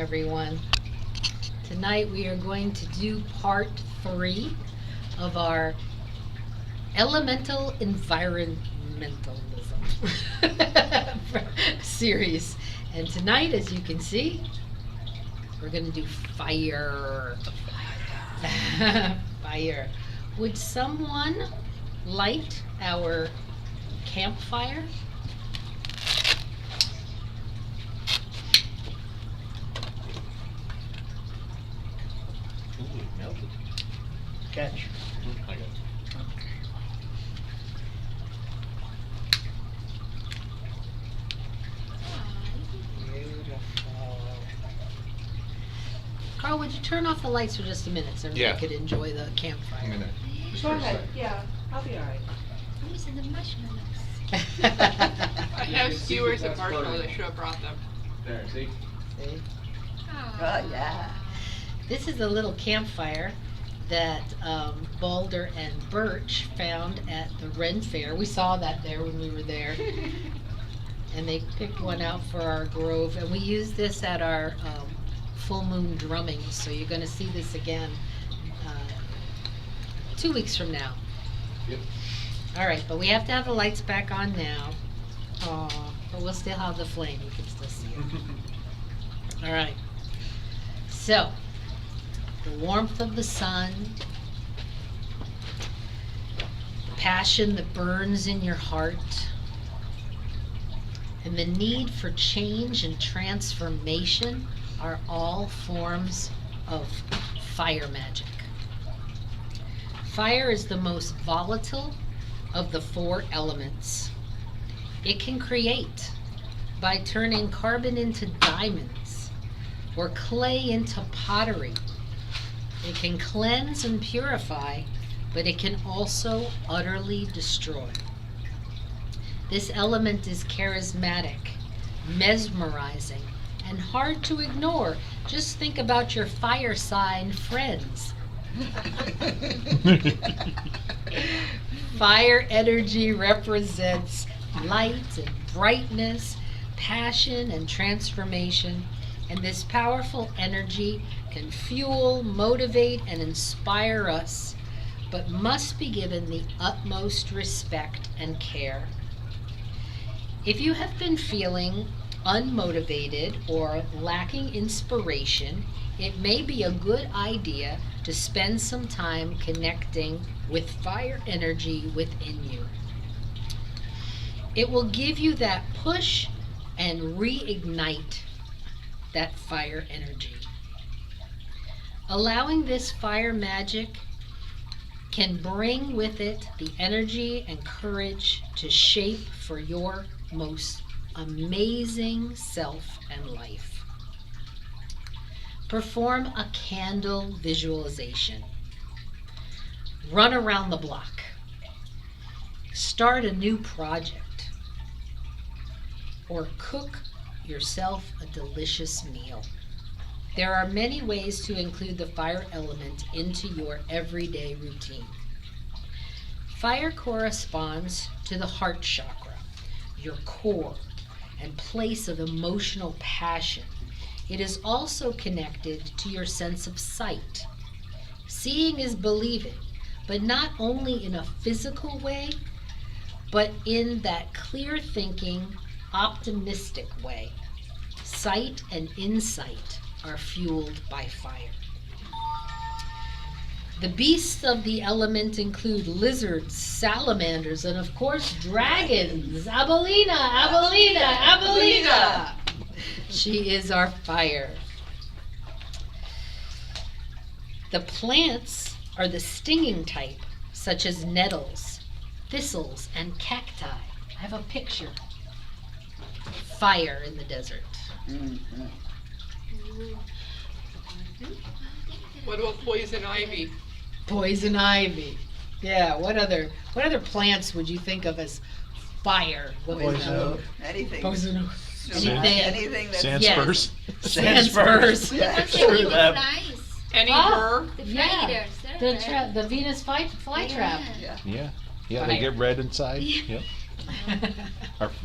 everyone. Tonight we are going to do part 3 of our elemental environmentalism series. And tonight, as you can see, we're going to do fire. Fire. Would someone light our campfire? Melted. Catch. I got it. Beautiful. Carl, would you turn off the lights for just a minute so everybody could enjoy the campfire? A minute. Go ahead, yeah, I'll be all right. I'm using the marshmallows. I have skewers and marshmallows, I should have brought them. There, see? See? Oh, yeah. This is a little campfire that Balder and Birch found at the Ren Fair. We saw that there when we were there. And they picked one out for our grove. And we use this at our full moon drumming. So you're going to see this again 2 weeks from now. Yep. All right, but we have to have the lights back on now. But we'll still have the flame. You can still see it. All right. So, the warmth of the sun, the passion that burns in your heart, and the need for change and transformation are all forms of fire magic. Fire is the most volatile of the 4 elements. It can create by turning carbon into diamonds or clay into pottery. It can cleanse and purify, but it can also utterly destroy. This element is charismatic, mesmerizing, and hard to ignore. Just think about your fire sign friends. Fire energy represents light and brightness, passion and transformation, and this powerful energy can fuel, motivate, and inspire us, but must be given the utmost respect and care. If you have been feeling unmotivated or lacking inspiration, it may be a good idea to spend some time connecting with fire energy within you. It will give you that push and reignite that fire energy. Allowing this fire magic can bring with it the energy and courage to shape for your most amazing self and life. Perform a candle visualization. Run around the block. Start a new project. Or cook yourself a delicious meal. There are many ways to include the fire element into your everyday routine. Fire corresponds to the heart chakra, your core and place of emotional passion. It is also connected to your sense of sight. Seeing is believing, but not only in a physical way, but in that clear thinking, optimistic way. Sight and insight are fueled by fire. The beasts of the element include lizards, salamanders, and of course dragons. Abelina, Abelina, Abelina! She is our fire. The plants are the stinging type, such as nettles, thistles, and cacti. I have a picture. Fire in the desert. Mm-hmm. What about poison ivy? Poison ivy. Yeah, what other plants would you think of as fire? Poison oak. Anything. Poison oak. Anything that's Sandspurs. Sandspurs. Yeah, What's sure the that. flies? Any Oh. burr? The Yeah. fly The Venus fly trap. Yeah, yeah, they get red inside. Yep.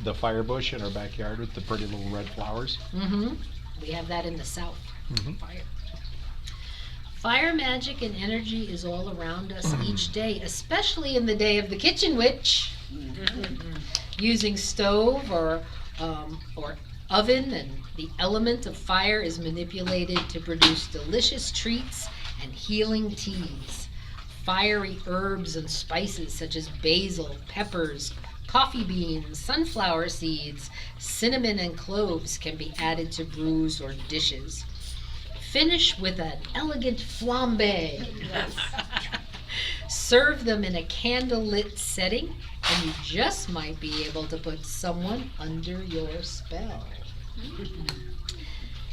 The fire bush in our backyard with the pretty little red flowers. Mm-hmm. We have that in the South. Mhm. Fire. Fire magic and energy is all around us each day, especially in the day of the kitchen witch. Using stove or oven, and the element of fire is manipulated to produce delicious treats and healing teas. Fiery herbs and spices such as basil, peppers, coffee beans, sunflower seeds, cinnamon, and cloves can be added to brews or dishes. Finish with an elegant flambe. Serve them in a candlelit setting, and you just might be able to put someone under your spell.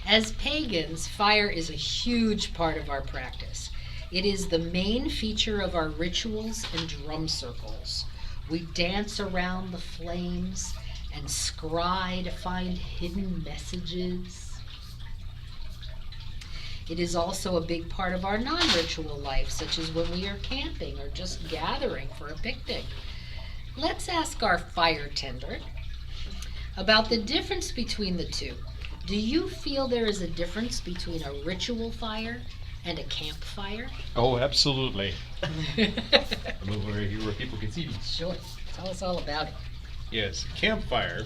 As pagans, fire is a huge part of our practice. It is the main feature of our rituals and drum circles. We dance around the flames and scry to find hidden messages. It is also a big part of our non-ritual life, such as when we are camping or just gathering for a picnic. Let's ask our fire tender about the difference between the two. Do you feel there is a difference between a ritual fire and a campfire? Oh, absolutely. I move over here where people can see me. Sure. Tell us all about it. Yes, campfire,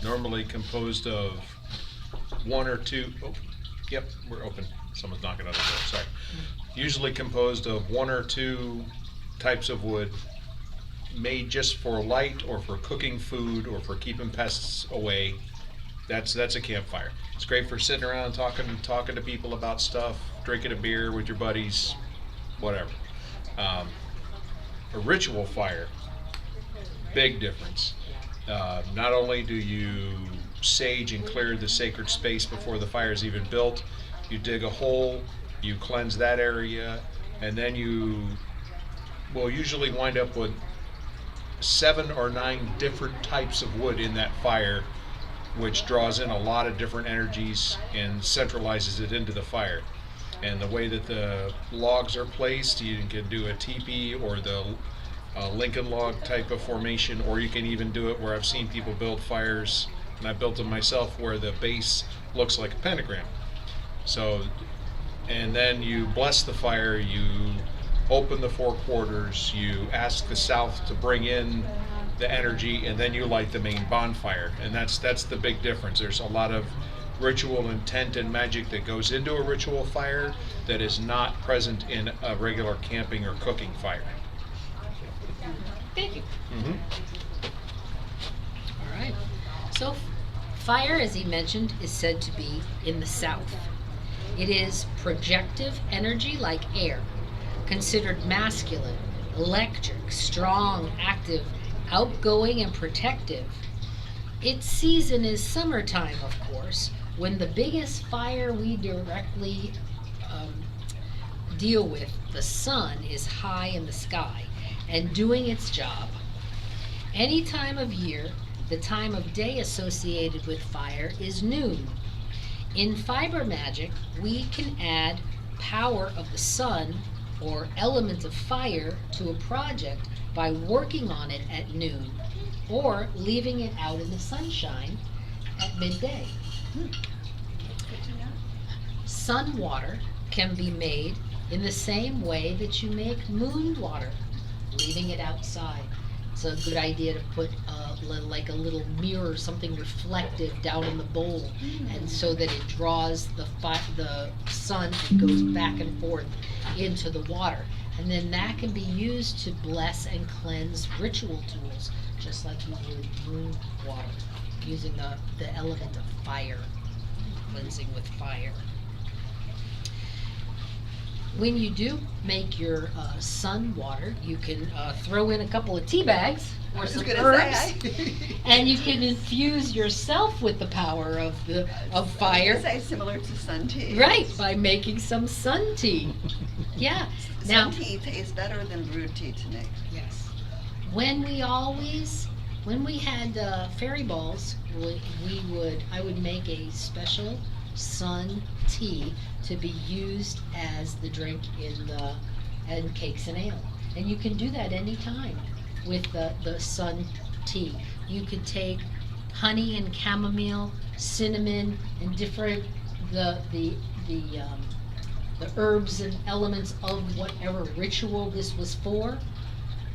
normally composed of one or two, yep, we're open. Someone's knocking on the door, sorry. Usually composed of one or two types of wood made just for light or for cooking food or for keeping pests away. That's a campfire. It's great for sitting around talking to people about stuff, drinking a beer with your buddies, whatever. A ritual fire, big difference. Not only do you sage and clear the sacred space before the fire is even built, you dig a hole, you cleanse that area, and then you will usually wind up with 7 or 9 different types of wood in that fire, which draws in a lot of different energies and centralizes it into the fire. And the way that the logs are placed, you can do a teepee or the Lincoln log type of formation, or you can even do it where I've seen people build fires, and I built them myself, where the base looks like a pentagram. So, and then you bless the fire, you open the 4 quarters, you ask the south to bring in the energy, and then you light the main bonfire. And that's the big difference. There's a lot of ritual intent and magic that goes into a ritual fire that is not present in a regular camping or cooking fire. Thank you. Mm-hmm. All right. So, fire, as he mentioned, is said to be in the South. It is projective energy like air, considered masculine, electric, strong, active, outgoing, and protective. Its season is summertime, of course, when the biggest fire we directly deal with, the sun, is high in the sky and doing its job. Any time of year, the time of day associated with fire is noon. In fiber magic, we can add power of the sun or element of fire to a project by working on it at noon or leaving it out in the sunshine at midday. Sun water can be made in the same way that you make moon water, leaving it outside. It's a good idea to put like a little mirror, something reflective down in the bowl, and so that it draws the sun and goes back and forth into the water. And then that can be used to bless and cleanse ritual tools, just like you would moon water, using the element of fire, cleansing with fire. When you do make your sun water, you can throw in a couple of tea bags or some herbs, and you can infuse yourself with the power of fire. Say similar to sun tea. Right, by making some sun tea. Yeah. Now, Sun tea tastes better than brewed tea to me. yes. When we had fairy balls, I would make a special sun tea to be used as the drink in cakes and ale. And you can do that anytime with the sun tea. You could take honey and chamomile, cinnamon, and different the herbs and elements of whatever ritual this was for.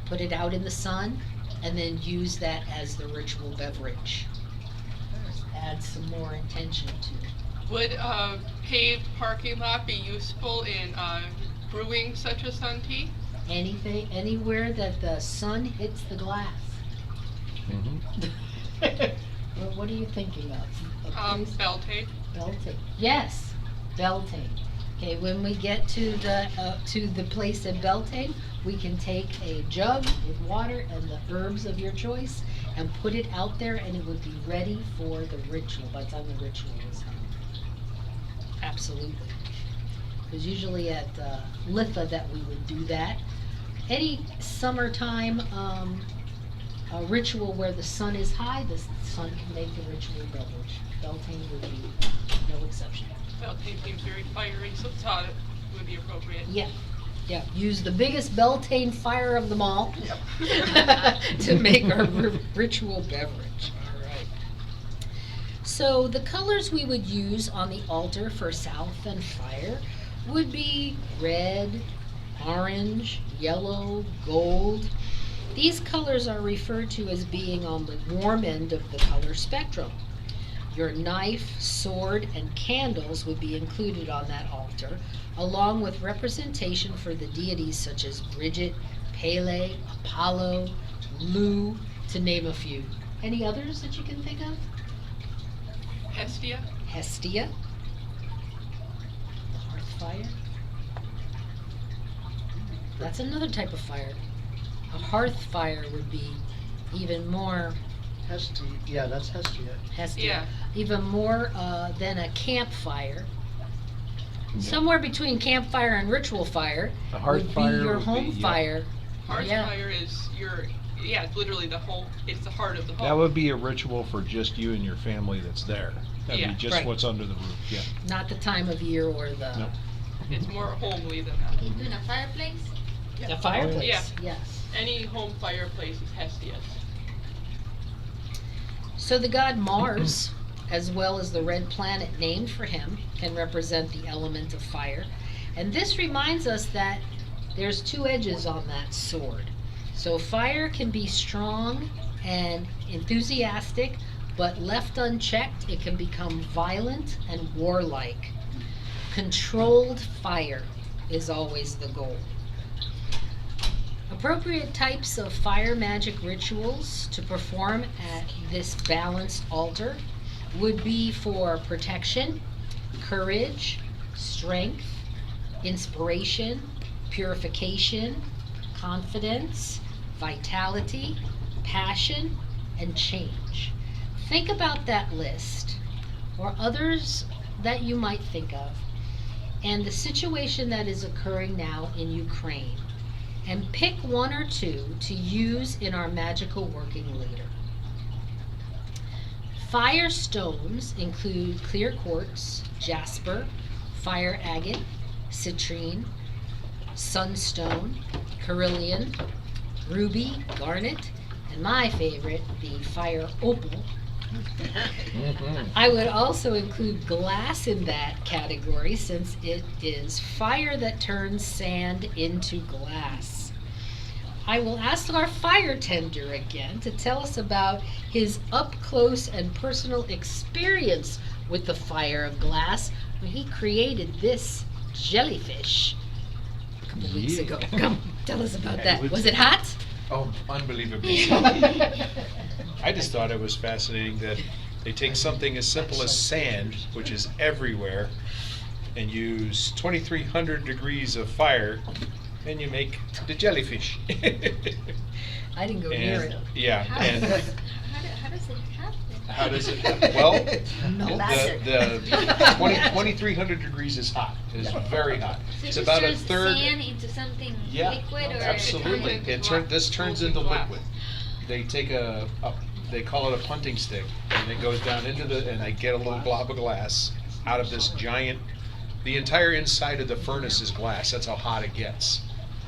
Put it out in the sun, and then use that as the ritual beverage. Add some more intention to it. Would a paved parking lot be useful in brewing such a sun tea? Anything, anywhere that the sun hits the glass. Well, what are you thinking of? A place- Beltane. Beltane. Yes, Beltane. Okay, when we get to the place in Beltane, we can take a jug with water and the herbs of your choice and put it out there, and it would be ready for the ritual by the time the ritual is done. Absolutely. Because usually at Litha that we would do that. Any summertime a ritual where the sun is high, the sun can make the ritual beverage. Beltane would be no exception. Beltane seems very fiery, so thought it would be appropriate. Yeah, yeah. Use the biggest Beltane fire of them all to make our ritual beverage. All right. So the colors we would use on the altar for South and fire would be red, orange, yellow, gold. These colors are referred to as being on the warm end of the color spectrum. Your knife, sword, and candles would be included on that altar, along with representation for the deities such as Bridget, Pele, Apollo, Lu, to name a few. Any others that you can think of? Hestia. Hestia, the hearth fire. That's another type of fire. A hearth fire would be even more Hestia, yeah, that's Hestia. Hestia, Yeah. even more than a campfire. Somewhere between campfire and ritual fire A hearth would be fire your would home be, yeah. fire. Hearth Yeah. fire is it's literally the whole, it's the heart of the home. That would be a ritual for just you and your family that's there. That'd Yeah. be just Right. what's under the roof, yeah. Not the time of year or the Nope. It's more homely than that. You doing a fireplace? the fireplace. Yeah. Yes. Any home fireplace is Hestia's. So the god Mars, as well as the red planet named for him, can represent the element of fire. And this reminds us that there's two edges on that sword. So fire can be strong and enthusiastic, but left unchecked, it can become violent and warlike. Controlled fire is always the goal. Appropriate types of fire magic rituals to perform at this balanced altar would be for protection, courage, strength, inspiration, purification, confidence, vitality, passion, and change. Think about that list, or others that you might think of, and the situation that is occurring now in Ukraine, and pick one or two to use in our magical working later. Fire stones include clear quartz, jasper, fire agate, citrine, sunstone, carnelian, ruby, garnet, and my favorite, the fire opal. I would also include glass in that category since it is fire that turns sand into glass. I will ask our fire tender again to tell us about his up-close and personal experience with the fire of glass when he created this jellyfish a couple weeks ago. Come, tell us about Yeah, that. it Was it hot? Oh, unbelievably. I just thought it was fascinating that they take something as simple as sand, which is everywhere, and use 2,300 degrees of fire, and you make the jellyfish. I didn't go near it. Yeah, How and does it happen? how does it happen? Well, No. the 2,300 degrees is hot, is very hot. So It's you about a turn third. sand into something Yeah, liquid, or absolutely. This turns into Glass. liquid. They take they call it a punting stick, and it goes down into and they get a little blob of glass out of this giant, the entire inside of the furnace is glass, that's how hot it gets.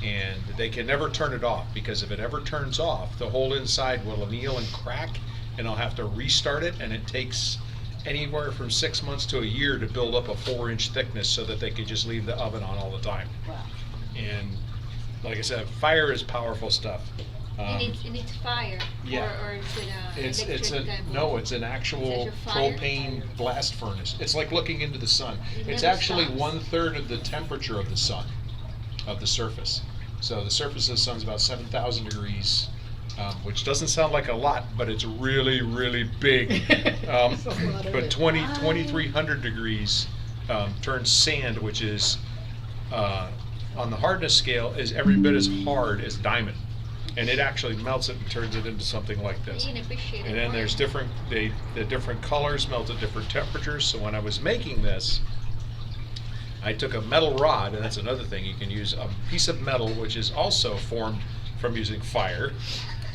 And they can never turn it off, because if it ever turns off, the whole inside will anneal and crack, and I'll have to restart it, and it takes anywhere from 6 months to a year to build up a 4-inch thickness so that they could just leave the oven on all the time. Wow. And like I said, fire is powerful stuff. It needs fire. Yeah. Or is it It's electric type of- no, it's an actual It's a fire? propane blast furnace. It's like looking into the sun. It It's never actually stops. 1/3 of the temperature of the sun, of the surface. So the surface of the sun's about 7,000 degrees, which doesn't sound like a lot, but it's really, really big. It's a lot of But it. 2,300 degrees turns sand, which is on the hardness scale, is every bit as hard as diamond. And it actually melts it and turns it into something like this. You can appreciate it And then more. there's the different colors melt at different temperatures. So when I was making this, I took a metal rod, and that's another thing. You can use a piece of metal, which is also formed from using fire,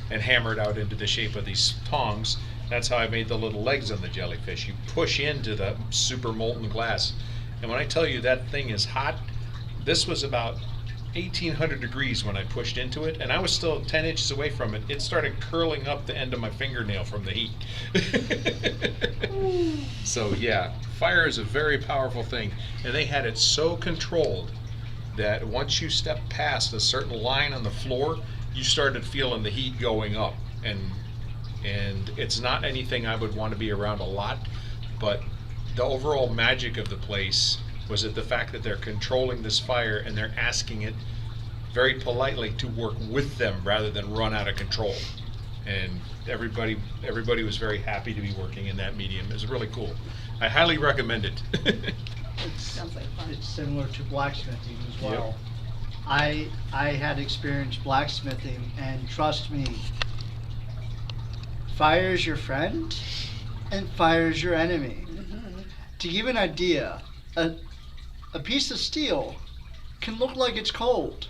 and hammered out into the shape of these tongs. That's how I made the little legs on the jellyfish. You push into the super molten glass. And when I tell you that thing is hot, this was about 1,800 degrees when I pushed into it, and I was still 10 inches away from it. It started curling up the end of my fingernail from the heat. So yeah, fire is a very powerful thing, and they had it so controlled that once you step past a certain line on the floor, you started feeling the heat going up, and it's not anything I would want to be around a lot, but the overall magic of the place was that the fact that they're controlling this fire and they're asking it very politely to work with them rather than run out of control. And everybody was very happy to be working in that medium. It was really cool. I highly recommend it. Sounds like fun. It's similar to blacksmithing as well. I had experienced blacksmithing, and trust me, fire is your friend and fire is your enemy. To give an idea, a piece of steel can look like it's cold,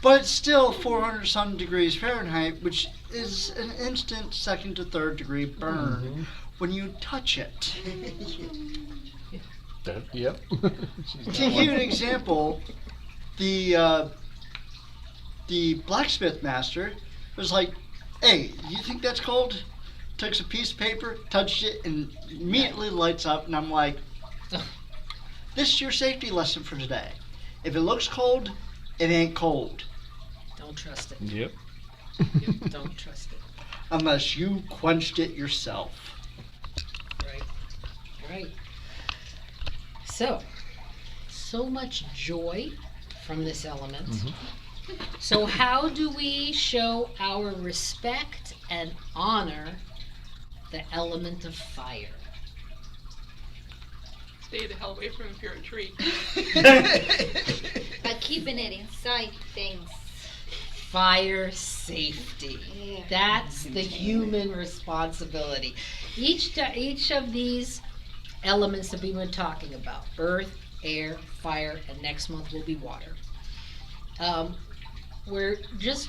but it's still 400 some degrees Fahrenheit, which is an instant second to third degree burn when you touch it. Yep. To give you an example, the blacksmith master was like, "Hey, you think that's cold?" Took a piece of paper, touched it, and immediately lights up. And I'm like, "This is your safety lesson for today. If it looks cold, it ain't cold, Don't trust it. Yep. Don't trust it. unless you quenched it yourself." Right. Right. So much joy from this element. So how do we show our respect and honor the element of fire? Stay the hell away from it if you're a tree. But keeping it inside things. Fire safety. Yeah. That's the human responsibility. Each of these elements that we've been talking about, earth, air, fire, and next month will be water. We're just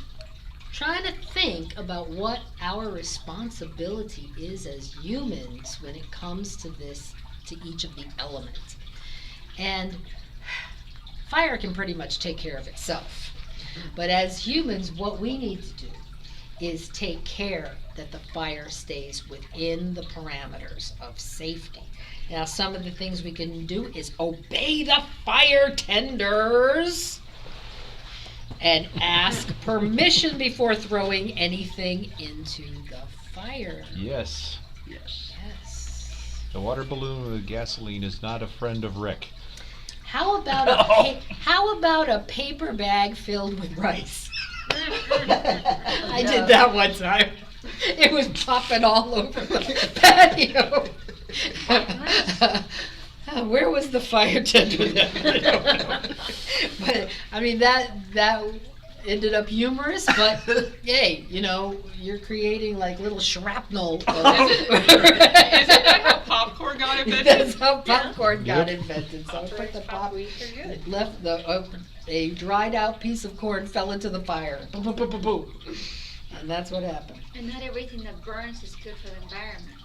trying to think about what our responsibility is as humans when it comes to this, to each of the elements. And fire can pretty much take care of itself. But as humans, what we need to do is take care that the fire stays within the parameters of safety. Now, some of the things we can do is obey the fire tenders and ask permission before throwing anything into the fire. Yes. Yes. Yes. The water balloon with gasoline is not a friend of Rick. How about a paper bag filled with rice? I did that one time. It was popping all over the patio. Where was the fire tender then? I don't know. But I mean that ended up humorous, but hey, you're creating like little shrapnel. Isn't that how popcorn got invented? That's how popcorn got invented. So I put the left a dried out piece of corn fell into the fire. Boom, boom, boom, boom, boom. And that's what happened. And not everything that burns is good for the environment.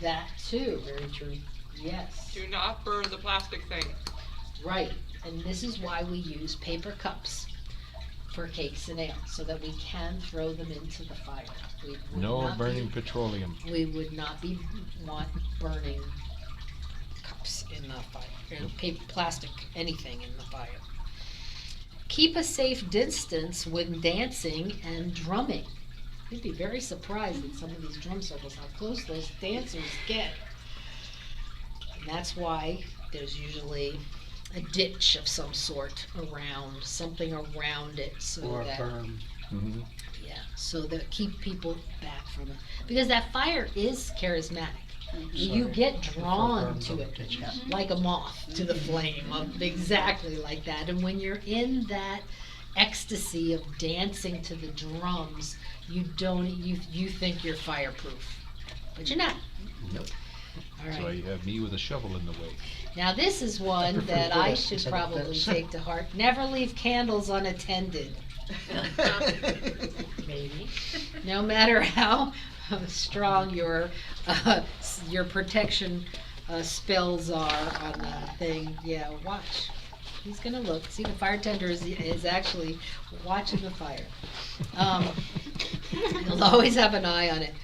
That too, very true. Yes. Do not burn the plastic thing. Right. And this is why we use paper cups for cakes and ale, so that we can throw them into the fire. We would No not burning be- petroleum. We would not want burning cups in the fire, or paper, plastic, anything in the fire. Keep a safe distance when dancing and drumming. You'd be very surprised at some of these drum circles, how close those dancers get. And that's why there's usually a ditch of some sort around, something around it, so Or a that, berm. Mm-hmm. yeah, so that keep people back from it. Because that fire is charismatic. You get drawn to it, like a moth to the flame, exactly like that. And when you're in that ecstasy of dancing to the drums, you think you're fireproof, but you're not. Nope. All That's why right. you have me with a shovel in the way. Now this is one prefer that I this should instead of probably this. take to heart. Never leave candles unattended. Maybe. No matter how strong your protection spells are on the thing, yeah, watch. He's gonna look. See, the fire tender is actually watching the fire. He'll always have an eye on it.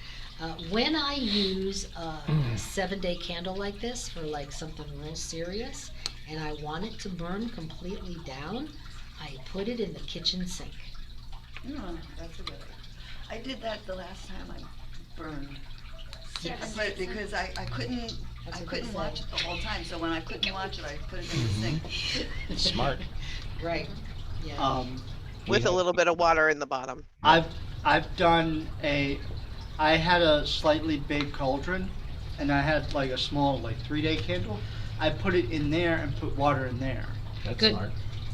When I use a 7-day candle like this for like something real serious, and I want it to burn completely down, I put it in the kitchen sink. That's a good idea. I did that the last time I burned. Yes. But because I couldn't, That's I what couldn't they watch say. it the whole time, so when I couldn't watch it, I put it in the sink. Smart. Right. Yeah. With a little bit of water in the bottom. I've done I had a slightly big cauldron, and I had like a small, like 3-day candle. I put it in there and put water in there. That's Good. smart.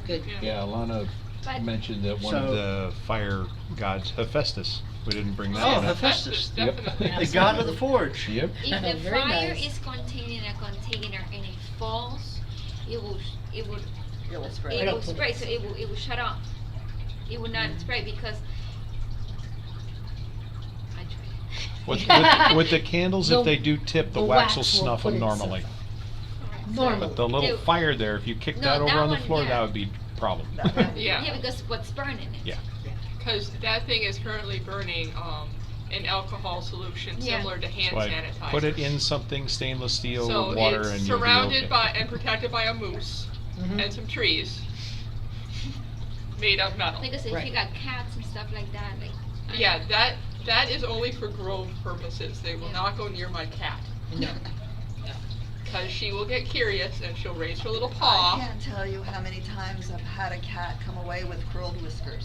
Good. Yeah, Alana But mentioned that one of So- the fire gods, Hephaestus. We didn't bring that Oh, one up. Hephaestus, Yep. Definitely. the god of the forge. Yep. if the Very fire nice. is contained in a container and it falls, it will It will spray. it don't will put spray, it- so it will shut off. It will not spray because I tried. With the candles, The- if they do tip, the the wax will wax will snuff put them itself normally. Normal. But the little Ew. fire there, if you kick No, that over that on the one, floor, yeah. that would be a problem. Yeah. Yeah, because what's burning it. Yeah. Because that thing is currently burning an alcohol solution Yeah. similar to hand So I sanitizer. put it in something stainless steel So with water, it's and you'll be surrounded okay. by and protected by a moose Mhm. and some trees made of metal. Because if Right. you got cats and stuff like that, like. Yeah, that is only for grove purposes. They will Yeah. not go near my cat. No. Because she will get curious and she'll raise her little I paw. can't tell you how many times I've had a cat come away with curled whiskers.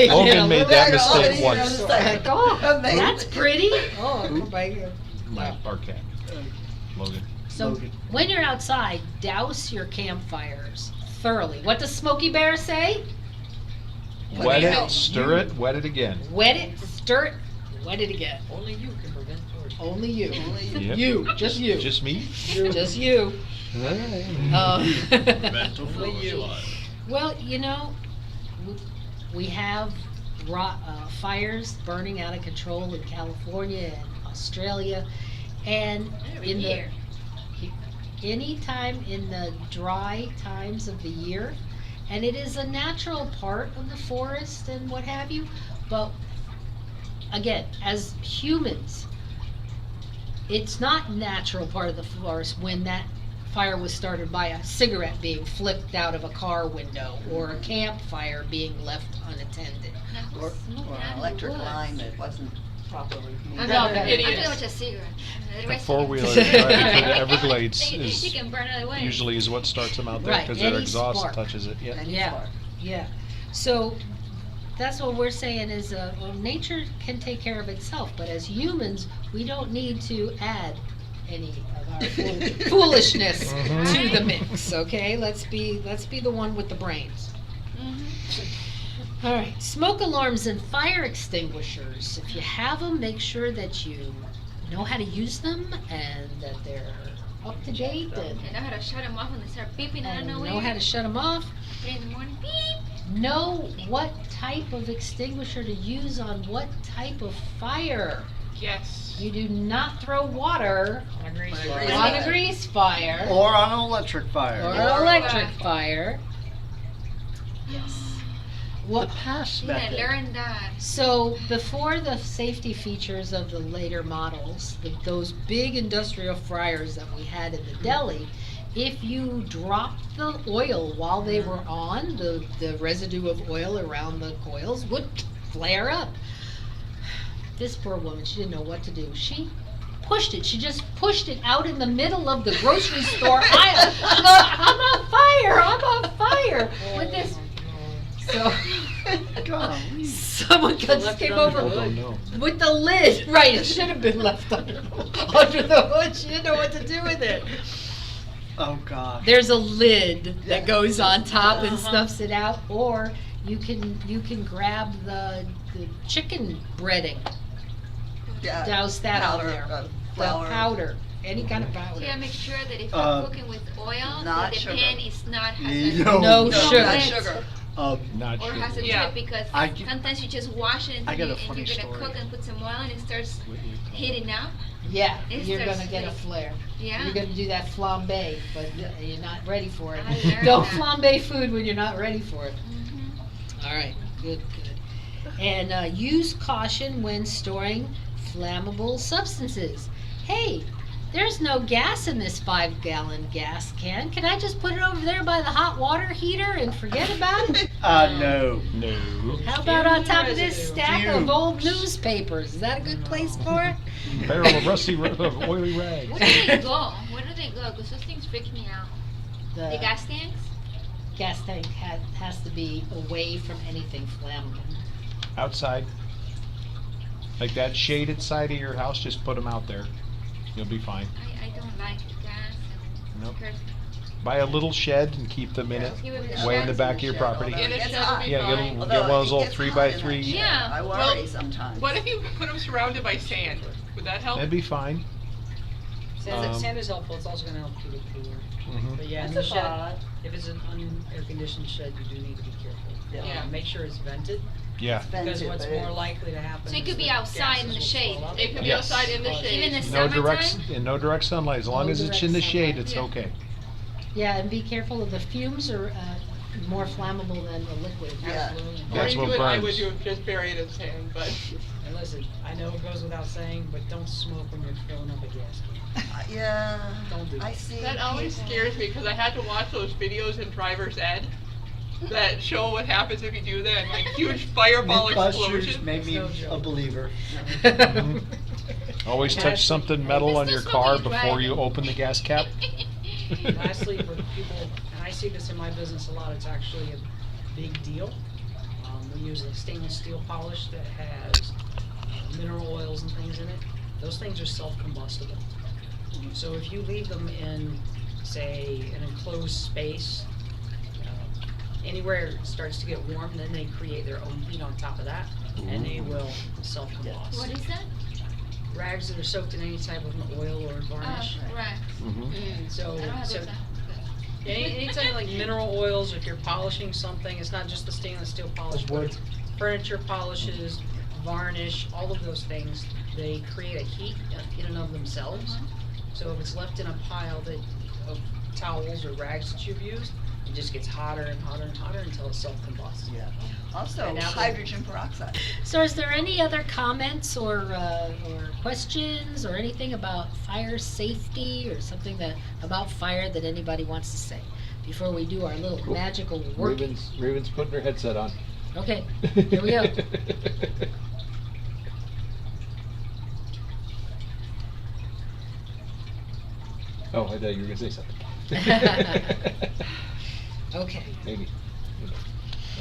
Logan made that mistake once. Like, oh, Amazing. that's pretty. Oh, Our cat, Logan. So Logan. when you're outside, douse your campfires thoroughly. What does Smokey Bear say? Wet Yeah. it, stir it, wet it again. Wet it, stir it, wet it again. Only you can prevent torture. Only you. Only you. Yep. You, just you. Just me? Just you. Mental Only you. Well, you know, we have fires burning out of control in California and Australia, and Every in year. anytime in the dry times of the year, and it is a natural part of the forest and what have you, but again, as humans, it's not natural part of the forest when that fire was started by a cigarette being flicked out of a car window or a campfire being left unattended. Or an electric line that wasn't properly. I made. know, I'm It talking is. about a cigarette. The A rest four-wheeler you can- driving through the Everglades She is can burn it away. usually is what starts them out there Right, because their any exhaust spark. touches it. Yep. Any Yeah. spark. Yeah, so that's what we're saying is, well, nature can take care of itself, but as humans, we don't need to add any of our foolishness Mhm. to the mix, okay? Let's be the one with the brains. All right, smoke alarms and fire extinguishers. If you have them, make sure that you know how to use them and that they're up to date You know how to shut them off when they start beeping out of and nowhere? know how to shut them off. 3 in the morning, beep. Know what type of extinguisher to use on what type of fire. Yes. You do not throw water On a grease On a fire. grease on a grease fire Or on an electric or fire. an electric fire. Yes. The Well, past Yeah, method. learn that. so before the safety features of the later models, those big industrial fryers that we had in the deli, if you dropped the oil while they were on, the residue of oil around the coils would flare up. This poor woman, she didn't know what to do. She just pushed it out in the middle of the grocery store aisle. I'm on fire, I'm on fire with this. So Golly. someone just came over Oh, no. with the lid. Right, it should have been left under the hood. She didn't know what to do with it. Oh gosh. There's a lid that goes on top and snuffs it out, or you can grab the chicken breading, Yeah. douse that on Powder, there. The flour. powder, any kind of So powder. yeah, make sure that if you're Uh, cooking with oil, not that the sugar. pan is not has No, No No, sugar. not sugar. Not or sure. has a Yeah. drip, because I g- sometimes you just wash it I got a and funny you're gonna story. cook and put some oil and it starts heating up. Yeah, It you're starts gonna get a like- flare. Yeah. You're gonna do that flambe, but you're not ready for it. I learned Don't that. flambe food when you're not ready for it. Mhm. All right, good. And use caution when storing flammable substances. Hey, there's no gas in this 5-gallon gas can. Can I just put it over there by the hot water heater and forget about it? No. No. How about on top of this stack of Fume. old newspapers? Is that a good place for it? Barrel of rusty, of oily rags. Where do they go? Where do they go? Because those things freak me out. The gas tanks? gas tank has to be away from anything flammable. Outside. Like that shaded side of your house, just put them out there. You'll be fine. I don't like gas and Nope. scares me. Buy a little shed and keep them in it, Give it a way in shot. the back of your property. In a It's shed will hot. be Yeah, fine. get one of those little it gets 3 hot by in that 3. shed. Yeah. I Well, worry sometimes. What if you put them surrounded by sand? Would that help? That'd be fine. Sand, Um, sand is helpful, it's also gonna help keep it cooler. Mhm. But yeah, in the That's a shed, thought. if it's an un-air conditioned shed, you do need to be careful. Yeah. Make sure it's vented, Yeah. because Vented, what's but more likely to happen So it is could be that outside in gases the will shade. swell up. It could be Yes. outside in the Even shade. in the No direct, summertime? and no direct sunlight. As long No as it's direct in the shade, sunlight. it's Yeah. okay. Yeah, and be careful of the fumes are more flammable than the liquid. Yeah. Absolutely. That's what I would burns. do just bury it in sand, but And listen, I know it goes without saying, but don't smoke when you're filling up a gas can. Yeah, Don't do I that. see. that always people- scares me because I had to watch those videos in driver's ed that show what happens if you do that, like huge fireball Mythbusters explosion. made me No a joke. believer. Mhm. Always And touch actually- something metal on This your is what car we before drive. you open the gas cap. Lastly, for people, and I see this in my business a lot, it's actually a big deal. We use a stainless steel polish that has mineral oils and things in it. Those things are self-combustible. So if you leave them in, say, an enclosed space, anywhere it starts to get warm, then they create their own heat on top of that, and they will self-combust. What is that? Rags that are soaked in any type of oil or varnish. Right. Mhm. So, I don't have so those. anytime like mineral oils, if you're polishing something, it's not just the stainless steel polish, but it's furniture polishes, varnish, all of those things, they create a heat in and of themselves. So if it's left in a pile of towels or rags that you've used, it just gets hotter and hotter and hotter until it self-combusts. Yeah. Also, And now the- hydrogen peroxide. So is there any other comments or questions or anything about fire safety or something about fire that anybody wants to say before we do our little Cool. magical work? Raven's putting her headset on. Okay, here we go. Oh, I thought you were gonna say something. Okay. Maybe.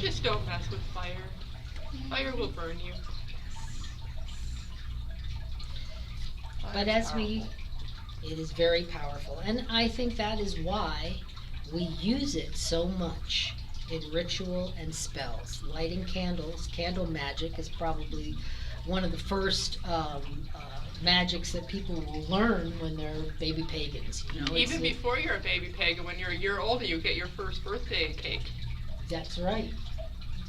Just don't mess with fire. Fire will burn you. But as it is very powerful, and I think that is why we use it so much in ritual and spells. Lighting candles, candle magic is probably one of the first magics that people will learn when they're baby pagans. You know, Even before you're a baby pagan, when you're a year older, you get your first birthday cake. That's right,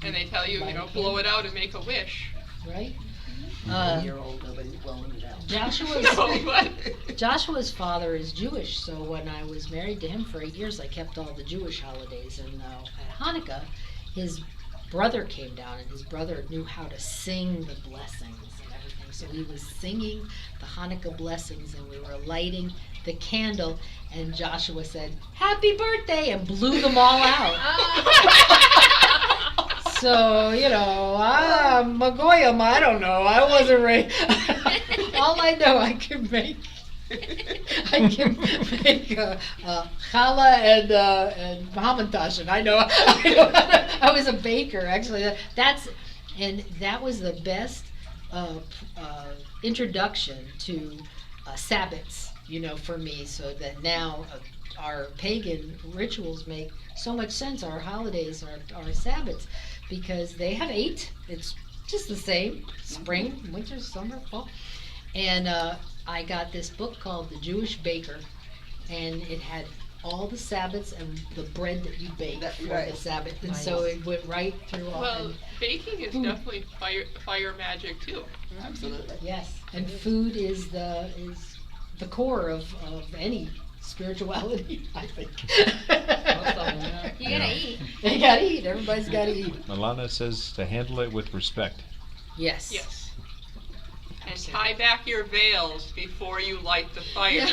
And they tell you, blow it out and make a wish. right? You're old, nobody's blowing it out. Joshua's No, but Joshua's father is Jewish, so when I was married to him for 8 years, I kept all the Jewish holidays. And at Hanukkah, his brother came down, and his brother knew how to sing the blessings and everything. So he was singing the Hanukkah blessings, and we were lighting the candle, and Joshua said, "Happy birthday," and blew them all out. So, I'm a goyim, I don't know. I wasn't raised. All I know, I can make challah and hamantash, and I know I was a baker, actually. That was the best introduction to Sabbats, for me, so that now our pagan rituals make so much sense. Our holidays are Sabbats, because they have 8. It's just the same: spring, winter, summer, fall. And I got this book called The Jewish Baker, and it had all the Sabbats and the bread that you bake for the Sabbath. And so it went right through all. Well, baking is definitely fire magic too. Absolutely. Yes, and food is the core of any spirituality, I think. You gotta eat. You gotta eat. Everybody's gotta eat. Milana says to handle it with respect. Yes. Yes. And tie back your veils before you light the fire.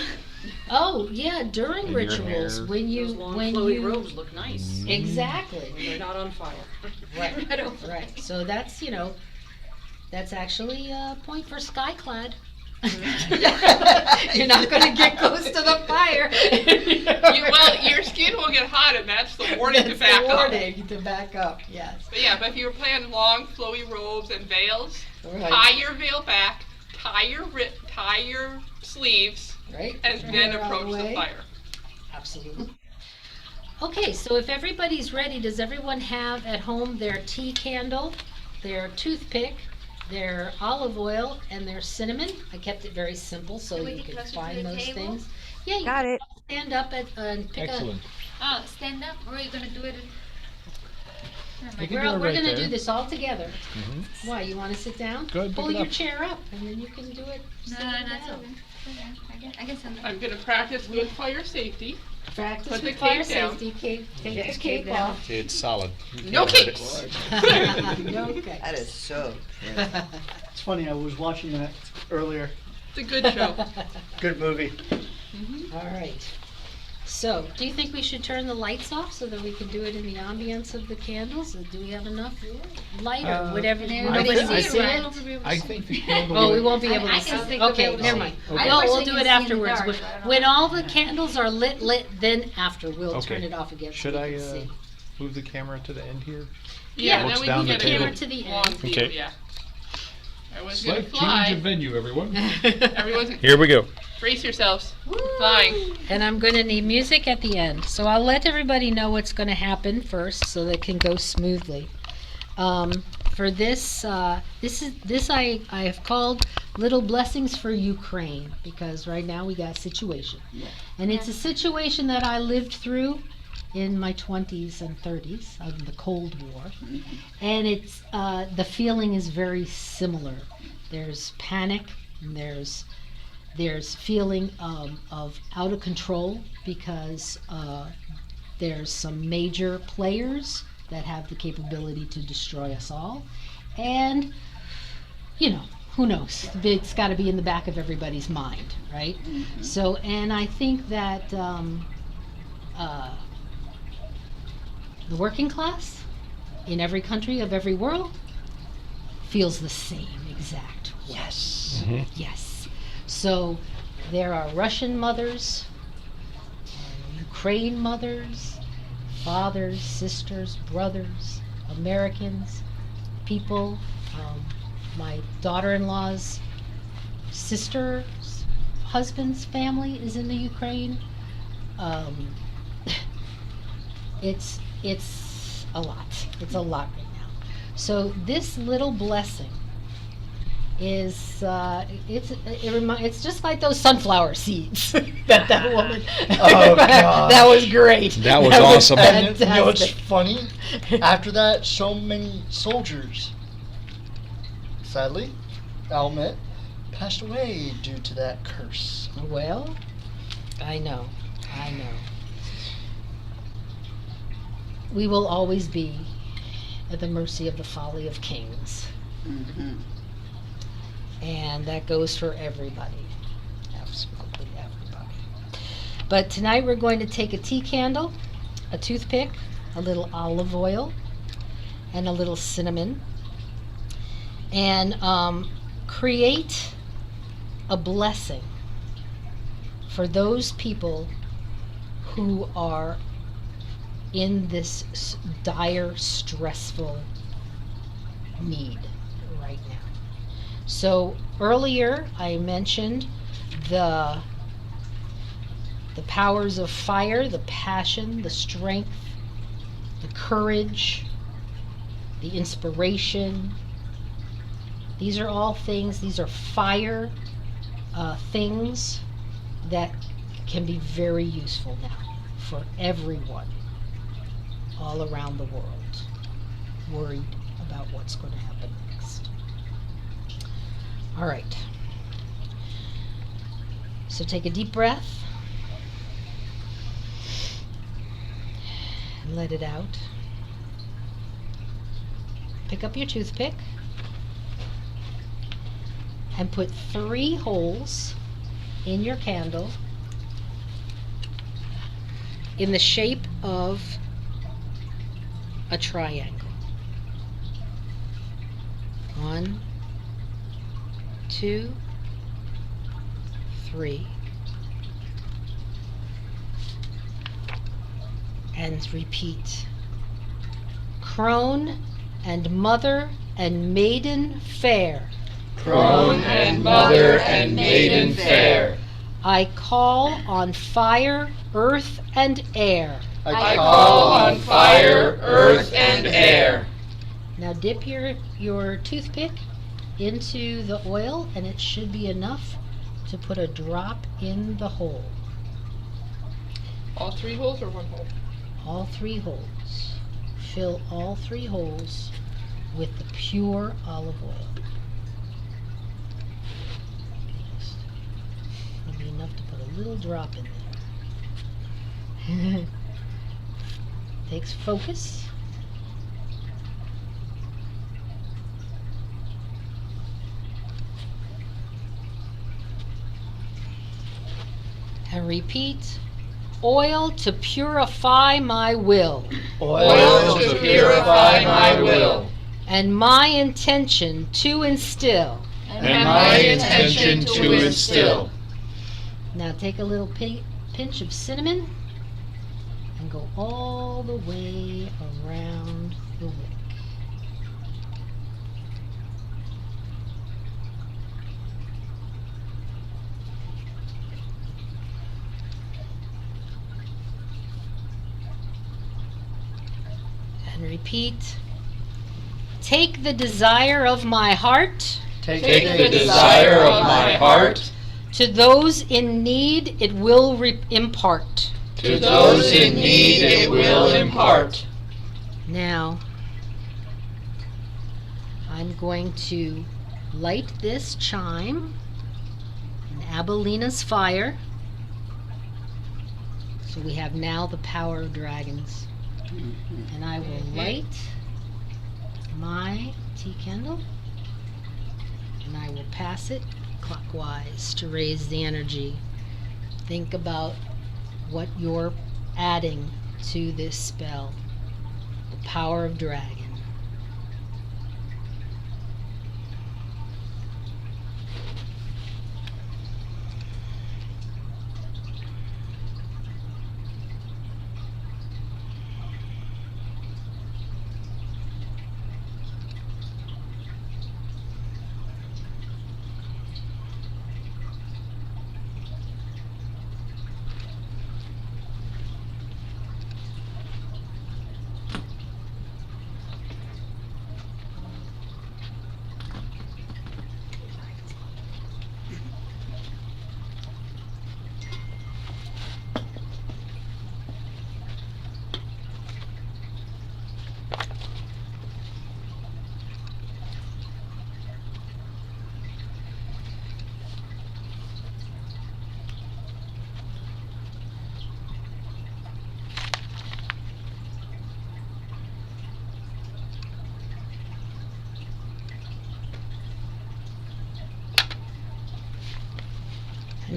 Oh yeah, during And your rituals hair. when you Those long flowy robes look nice. exactly. When they're not on fire. Right. Right. So that's that's actually a point for skyclad. You're not going to get close to the fire. Your skin will get hot, and that's the warning to That's back the up. warning to back up. Yes. But if you were planning long, flowy robes and veils, Right. tie your veil back, tie your sleeves, Right. and Turn then her out of approach the way. fire. Absolutely. Okay, so if everybody's ready, does everyone have at home their tea candle, their toothpick, their olive oil, and their cinnamon? I kept it very simple so Can we you get could closer to find the those table? things. Yeah, you Got can it. stand up and pick Excellent. Oh, stand up, or are you gonna do it? Never You mind. can We're do it we're right gonna there. do this all together. Mhm. Why, you wanna sit down? Go ahead, pick Pull it your up. chair up, and then you can do it. No, sitting no, it's down. okay. I can stand up. I'm going to practice good fire safety. Practice Put the with fire cape down. safety. Take Yes, the cape cape down. off. It's solid. No capes. No capes. That is so. It's funny, I was watching that earlier. It's a good show. Good movie. All right. So, do you think we should turn the lights off so that we can do it in the ambience of the candles? Or do we have enough light or whatever? And Nobody everybody can see see it, it? right? I think the candle. Oh, we won't be able to I see. can think we'll be Okay, able to never see. mind. I Well, we'll personally do can it see in the afterwards. dark, When- but I don't know When about all the you. candles are lit, then after we'll Okay. turn it off again. so Should we I can see. move the camera to the end here? Yeah, Looks then we down can the get table. a Camera to the long end. view, Okay. yeah. Everyone's going to Slight change of fly. venue, everyone. Everyone's, Here we go. brace yourselves. Flying. And I'm going to need music at the end. So I'll let everybody know what's going to happen first so that it can go smoothly. For this, this I have called Little Blessings for Ukraine, because right now we got a situation. And it's a situation that I lived through in my 20s and 30s of the Cold War. And it's the feeling is very similar. There's panic, and there's feeling of out of control because there's some major players that have the capability to destroy us all. And, who knows? It's got to be in the back of everybody's mind, right? So, and I think that the working class in every country of every world feels the same exact way. Yes. Yes. So there are Russian mothers, Ukraine mothers, fathers, sisters, brothers, Americans, people. My daughter-in-law's sister's husband's family is in the Ukraine. It's a lot. It's a lot right now. So this little blessing is it's just like those sunflower seeds that woman. Oh, God. That was great. That was awesome. And you know what's fantastic. funny? After that, so many soldiers, sadly, I'll admit, passed away due to that curse. Well, I know. We will always be at the mercy of the folly of kings. Mm-hmm. And that goes for everybody. Absolutely everybody. But tonight we're going to take a tea candle, a toothpick, a little olive oil, and a little cinnamon, and create a blessing for those people who are in this dire, stressful need right now. So earlier I mentioned the powers of fire, the passion, the strength, the courage, the inspiration. These are all things, these are fire things that can be very useful now for everyone all around the world, worried about what's going to happen next. All right. So take a deep breath and let it out. Pick up your toothpick and put 3 holes in your candle in the shape of a triangle. 1, 2, 3. And repeat. Crone and mother and maiden fair. Crone and mother and maiden fair. I call on fire, earth, and air. I call on fire, earth, and air. Now dip your toothpick into the oil, and it should be enough to put a drop in the hole. All 3 holes or 1 hole? All 3 holes. Fill all 3 holes with the pure olive oil. It'll be enough to put a little drop in there. Takes focus. And repeat. Oil to purify my will. Oil to purify my will. And my intention to instill. And my intention to instill. Now take a little pinch of cinnamon and go all the way around the wick. And repeat. Take the desire of my heart. Take the desire of my heart. To those in need it will impart. To those in need it will impart. Now, I'm going to light this chime in Abelina's fire. So we have now the power of dragons. And I will light my tea candle, and I will pass it clockwise to raise the energy. Think about what you're adding to this spell. The power of dragon.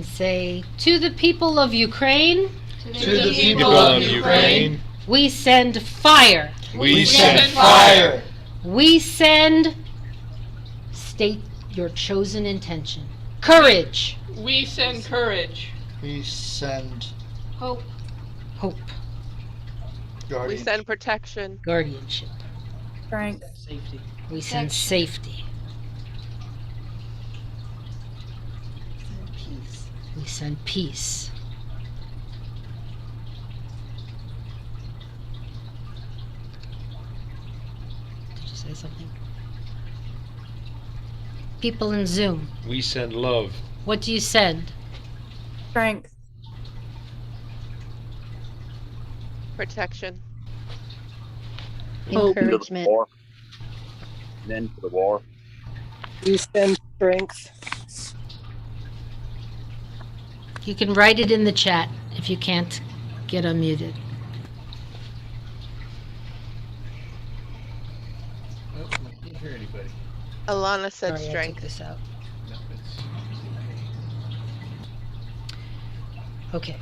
and say, to the people of Ukraine, To the people of Ukraine, we send fire. we send fire. We send, state your chosen intention. Courage. We send courage. We send Hope. Hope. We guardian. send protection. Guardianship. Strength. Safety. We send Protection. safety. And peace. We send peace. Did you say something? People in Zoom, We send love. what do you send? Strength. Protection. Encouragement. Then for the war. We send strength. You can write it in the chat if you can't get unmuted. Oh, I can't hear anybody. Alana said Sorry, I took strength. this out. No, it's. Okay.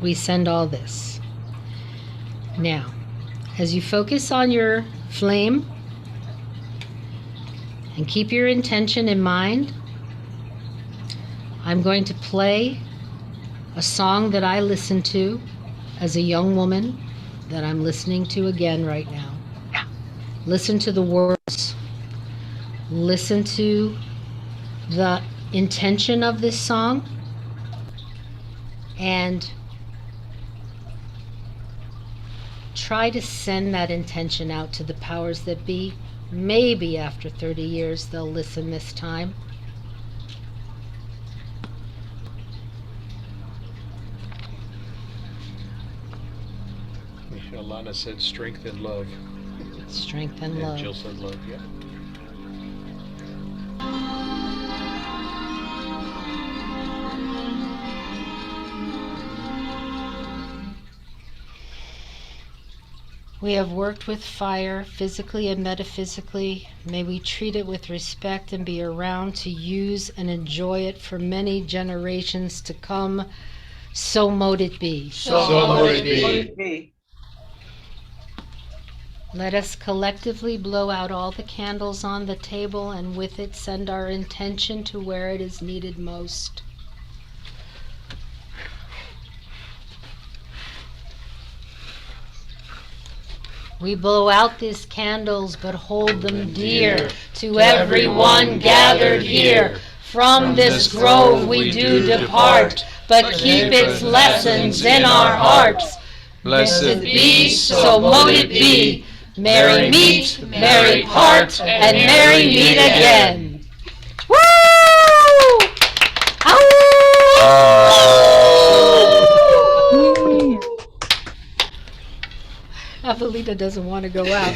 We send all this. Now, as you focus on your flame and keep your intention in mind, I'm going to play a song that I listened to as a young woman that I'm listening to again right now. Listen to the words. Listen to the intention of this song. And try to send that intention out to the powers that be. Maybe after 30 years they'll listen this time. Alana said strength and love. Strength and love. Jill said love, yeah. We have worked with fire physically and metaphysically. May we treat it with respect and be around to use and enjoy it for many generations to come. So mote it be. So mote it be. Let us collectively blow out all the candles on the table and with it send our intention to where it is needed most. We blow out these candles, but hold them dear to everyone gathered here. From this grove we do depart, but keep its lessons in our hearts. Blessed be, so mote it be. Merry meet, merry part, and merry meet again. Woo! Abelina doesn't want to go out.